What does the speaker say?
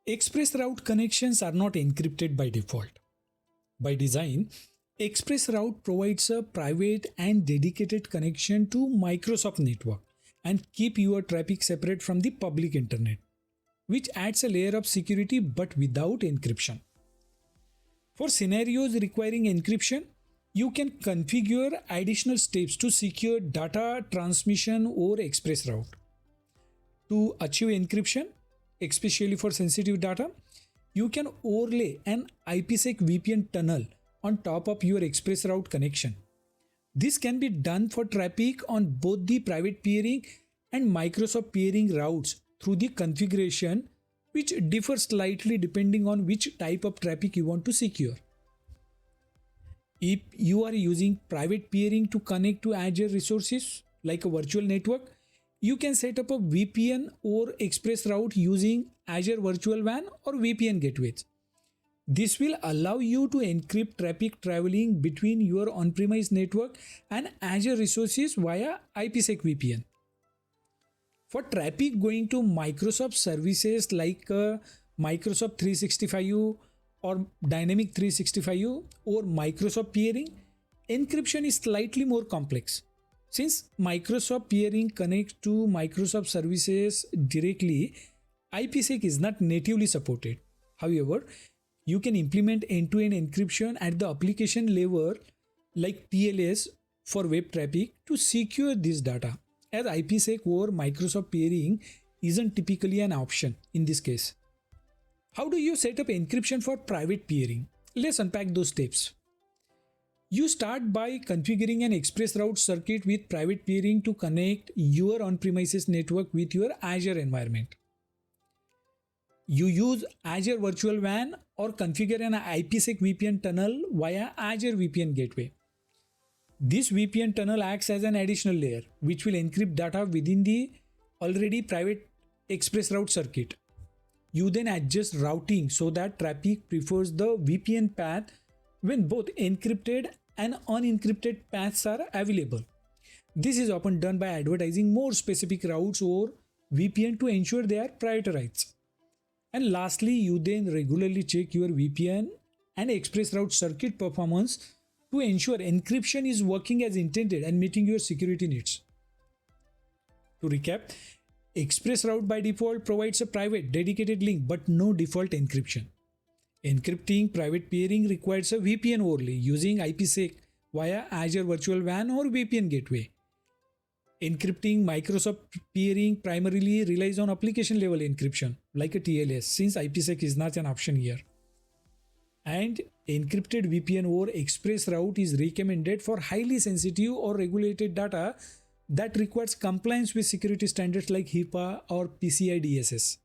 ExpressRoute connections are not encrypted by default. By design, ExpressRoute provides a private and dedicated connection to Microsoft Network and keep your traffic separate from the public internet, which adds a layer of security but without encryption. For scenarios requiring encryption, you can configure additional steps to secure data transmission over ExpressRoute. To achieve encryption, especially for sensitive data, you can overlay an IPsec VPN tunnel on top of your ExpressRoute connection. This can be done for traffic on both the private peering and Microsoft peering routes through the configuration, which differs slightly depending on which type of traffic you want to secure. If you are using private peering to connect to Azure resources like a virtual network, you can set up a VPN or ExpressRoute using Azure Virtual WAN or VPN gateways. This will allow you to encrypt traffic traveling between your on-premise network and Azure resources via IPsec VPN. For traffic going to Microsoft services like Microsoft 365 or Dynamic 365 or Microsoft peering, encryption is slightly more complex. Since Microsoft peering connects to Microsoft services directly, IPsec is not natively supported. However, you can implement end-to-end encryption at the application level like TLS for web traffic to secure this data, as IPsec over Microsoft peering isn't typically an option in this case. How do you set up encryption for private peering? Let's unpack those steps. You start by configuring an ExpressRoute circuit with private peering to connect your on-premises network with your Azure environment. You use Azure Virtual WAN or configure an IPsec VPN tunnel via Azure VPN Gateway. This VPN tunnel acts as an additional layer which will encrypt data within the already private ExpressRoute circuit. You then adjust routing so that traffic prefers the VPN path when both encrypted and unencrypted paths are available. This is often done by advertising more specific routes or VPN to ensure they are prioritized. And lastly, you then regularly check your VPN and ExpressRoute circuit performance to ensure encryption is working as intended and meeting your security needs. To recap, ExpressRoute by default provides a private dedicated link but no default encryption. Encrypting private peering requires a VPN overlay using IPsec via Azure Virtual WAN or VPN Gateway. Encrypting Microsoft peering primarily relies on application level encryption like a TLS, since IPsec is not an option here. And encrypted VPN over ExpressRoute is recommended for highly sensitive or regulated data that requires compliance with security standards like HIPAA or PCI DSS.